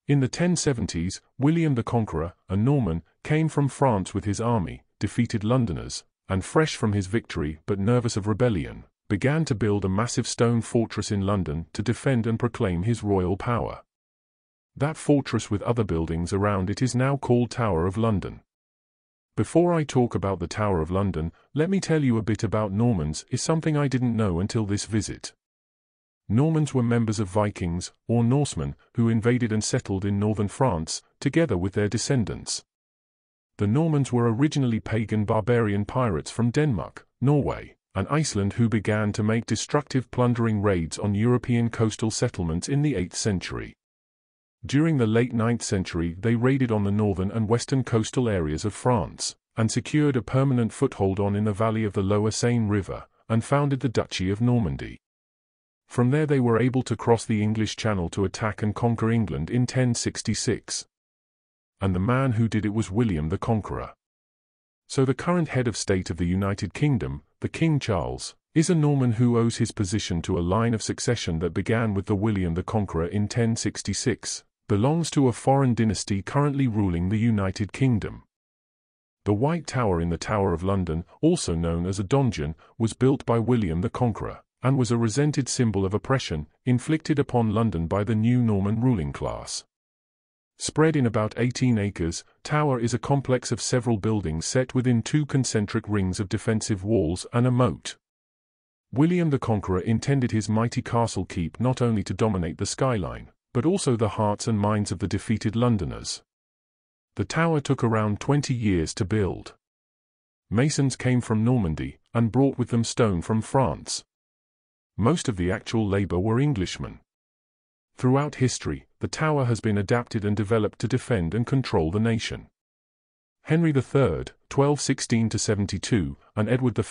In the 1070s, William the Conqueror, a Norman, came from France with his army, defeated Londoners, and fresh from his victory but nervous of rebellion, began to build a massive stone fortress in London to defend and proclaim his royal power. That fortress with other buildings around it is now called Tower of London. Before I talk about the Tower of London, let me tell you a bit about Normans, is something I didn't know until this visit. Normans were members of Vikings, or Norsemen, who invaded and settled in northern France, together with their descendants. The Normans were originally pagan barbarian pirates from Denmark, Norway, and Iceland who began to make destructive plundering raids on European coastal settlements in the 8th century. During the late 9th century they raided on the northern and western coastal areas of France, and secured a permanent foothold in the valley of the lower Seine River, and founded the Duchy of Normandy. From there they were able to cross the English Channel to attack and conquer England in 1066. And the man who did it was William the Conqueror. So the current head of state of the United Kingdom, the King Charles, is a Norman who owes his position to a line of succession that began with the William the Conqueror in 1066, belongs to a foreign dynasty currently ruling the United Kingdom. The White Tower in the Tower of London, also known as a donjon, was built by William the Conqueror, and was a resented symbol of oppression inflicted upon London by the new Norman ruling class. Spread in about 18 acres, Tower is a complex of several buildings set within two concentric rings of defensive walls and a moat. William the Conqueror intended his mighty castle keep not only to dominate the skyline, but also the hearts and minds of the defeated Londoners. The tower took around 20 years to build. Masons came from Normandy, and brought with them stone from France. Most of the actual labor were Englishmen. Throughout history, the tower has been adapted and developed to defend and control the nation. Henry III, 1216–72, and Edward I,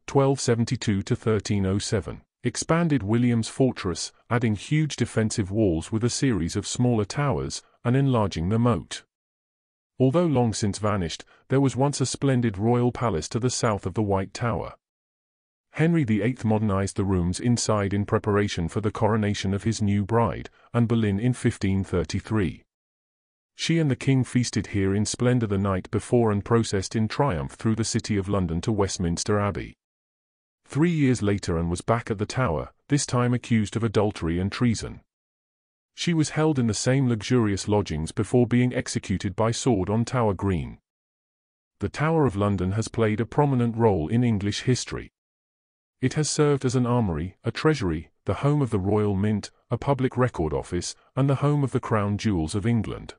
1272–1307, expanded William's fortress, adding huge defensive walls with a series of smaller towers, and enlarging the moat. Although long since vanished, there was once a splendid royal palace to the south of the White Tower. Henry VIII modernized the rooms inside in preparation for the coronation of his new bride, Anne Boleyn, in 1533. She and the king feasted here in splendor the night before and processed in triumph through the city of London to Westminster Abbey. 3 years later Anne was back at the Tower, this time accused of adultery and treason. She was held in the same luxurious lodgings before being executed by sword on Tower Green. The Tower of London has played a prominent role in English history. It has served as an armory, a treasury, the home of the Royal Mint, a public record office, and the home of the crown jewels of England.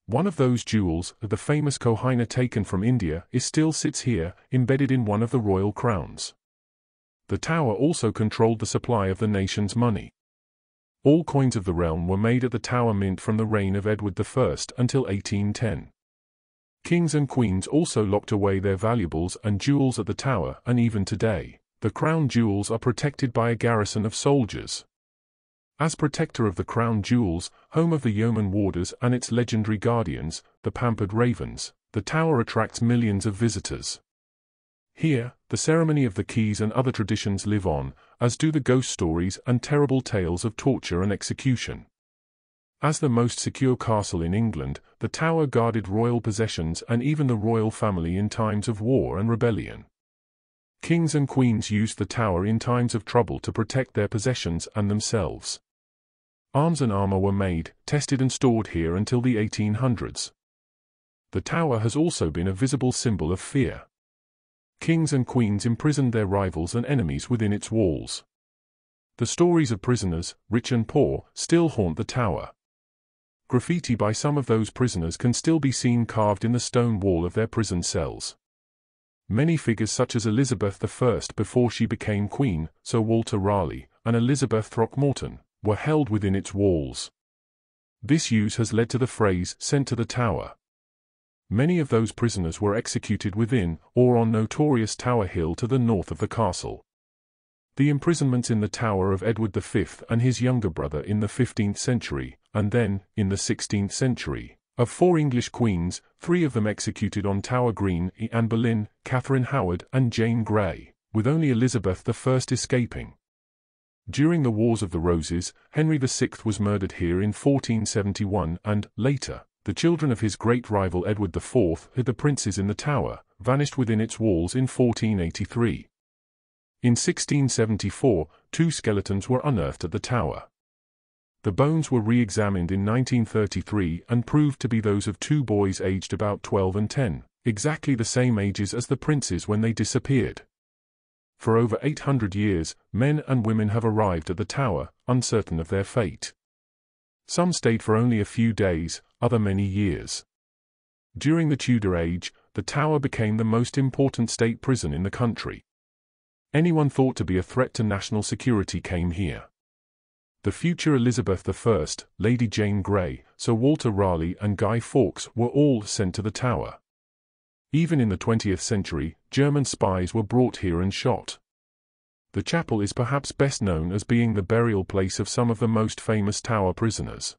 One of those jewels, the famous Kohinoor taken from India, still sits here, embedded in one of the royal crowns. The tower also controlled the supply of the nation's money. All coins of the realm were made at the Tower Mint from the reign of Edward I until 1810. Kings and queens also locked away their valuables and jewels at the tower, and even today, the crown jewels are protected by a garrison of soldiers. As protector of the crown jewels, home of the yeoman warders and its legendary guardians, the pampered ravens, the tower attracts millions of visitors. Here, the ceremony of the keys and other traditions live on, as do the ghost stories and terrible tales of torture and execution. As the most secure castle in England, the tower guarded royal possessions and even the royal family in times of war and rebellion. Kings and queens used the tower in times of trouble to protect their possessions and themselves. Arms and armor were made, tested and stored here until the 1800s. The tower has also been a visible symbol of fear. Kings and queens imprisoned their rivals and enemies within its walls. The stories of prisoners, rich and poor, still haunt the tower. Graffiti by some of those prisoners can still be seen carved in the stone wall of their prison cells. Many figures such as Elizabeth I before she became queen, Sir Walter Raleigh, and Elizabeth Throckmorton, were held within its walls. This use has led to the phrase, "sent to the Tower." Many of those prisoners were executed within, or on notorious Tower Hill to the north of the castle. The imprisonments in the Tower of Edward V and his younger brother in the 15th century, and then, in the 16th century, of 4 English queens, 3 of them executed on Tower Green, Anne Boleyn, Catherine Howard and Jane Grey, with only Elizabeth I escaping. During the Wars of the Roses, Henry VI was murdered here in 1471 and, later, the children of his great rival Edward IV, the princes in the tower, vanished within its walls in 1483. In 1674, 2 skeletons were unearthed at the tower. The bones were re-examined in 1933 and proved to be those of 2 boys aged about 12 and 10, exactly the same ages as the princes when they disappeared. For over 800 years, men and women have arrived at the tower, uncertain of their fate. Some stayed for only a few days, other many years. During the Tudor age, the tower became the most important state prison in the country. Anyone thought to be a threat to national security came here. The future Elizabeth I, Lady Jane Grey, Sir Walter Raleigh and Guy Fawkes were all sent to the tower. Even in the 20th century, German spies were brought here and shot. The chapel is perhaps best known as being the burial place of some of the most famous Tower prisoners.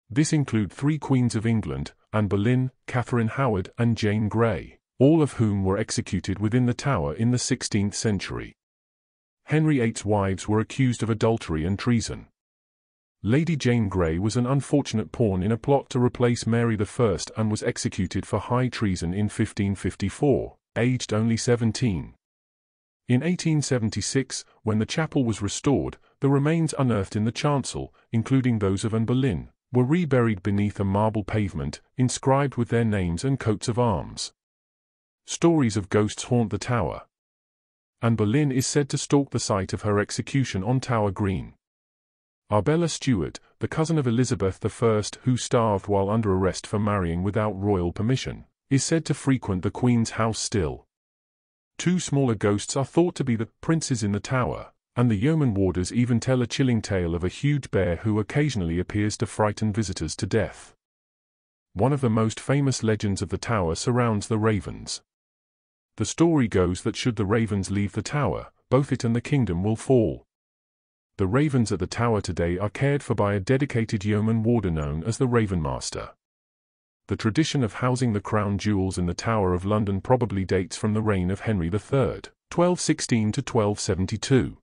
This include 3 queens of England, Anne Boleyn, Catherine Howard and Jane Grey, all of whom were executed within the Tower in the 16th century. Henry VIII's wives were accused of adultery and treason. Lady Jane Grey was an unfortunate pawn in a plot to replace Mary I and was executed for high treason in 1554, aged only 17. In 1876, when the chapel was restored, the remains unearthed in the chancel, including those of Anne Boleyn, were reburied beneath a marble pavement, inscribed with their names and coats of arms. Stories of ghosts haunt the tower. Anne Boleyn is said to stalk the site of her execution on Tower Green. Arbella Stewart, the cousin of Elizabeth I who starved while under arrest for marrying without royal permission, is said to frequent the Queen's house still. 2 smaller ghosts are thought to be the princes in the tower, and the yeoman warders even tell a chilling tale of a huge bear who occasionally appears to frighten visitors to death. One of the most famous legends of the tower surrounds the ravens. The story goes that should the ravens leave the tower, both it and the kingdom will fall. The ravens at the tower today are cared for by a dedicated yeoman warder known as the Raven Master. The tradition of housing the crown jewels in the Tower of London probably dates from the reign of Henry III, 1216 to 1272.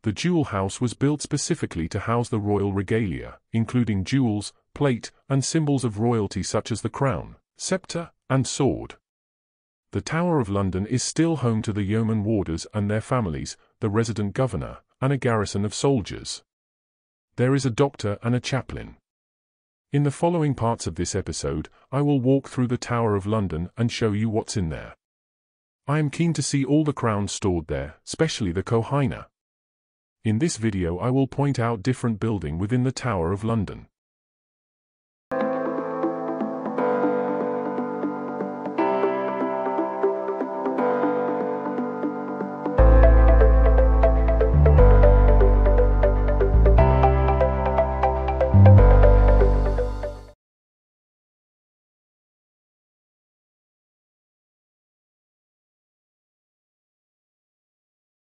The jewel house was built specifically to house the royal regalia, including jewels, plate, and symbols of royalty such as the crown, scepter, and sword. The Tower of London is still home to the yeoman warders and their families, the resident governor, and a garrison of soldiers. There is a doctor and a chaplain. In the following parts of this episode, I will walk through the Tower of London and show you what's in there. I am keen to see all the crowns stored there, especially the Koh-i-Noor. In this video I will point out different buildings within the Tower of London.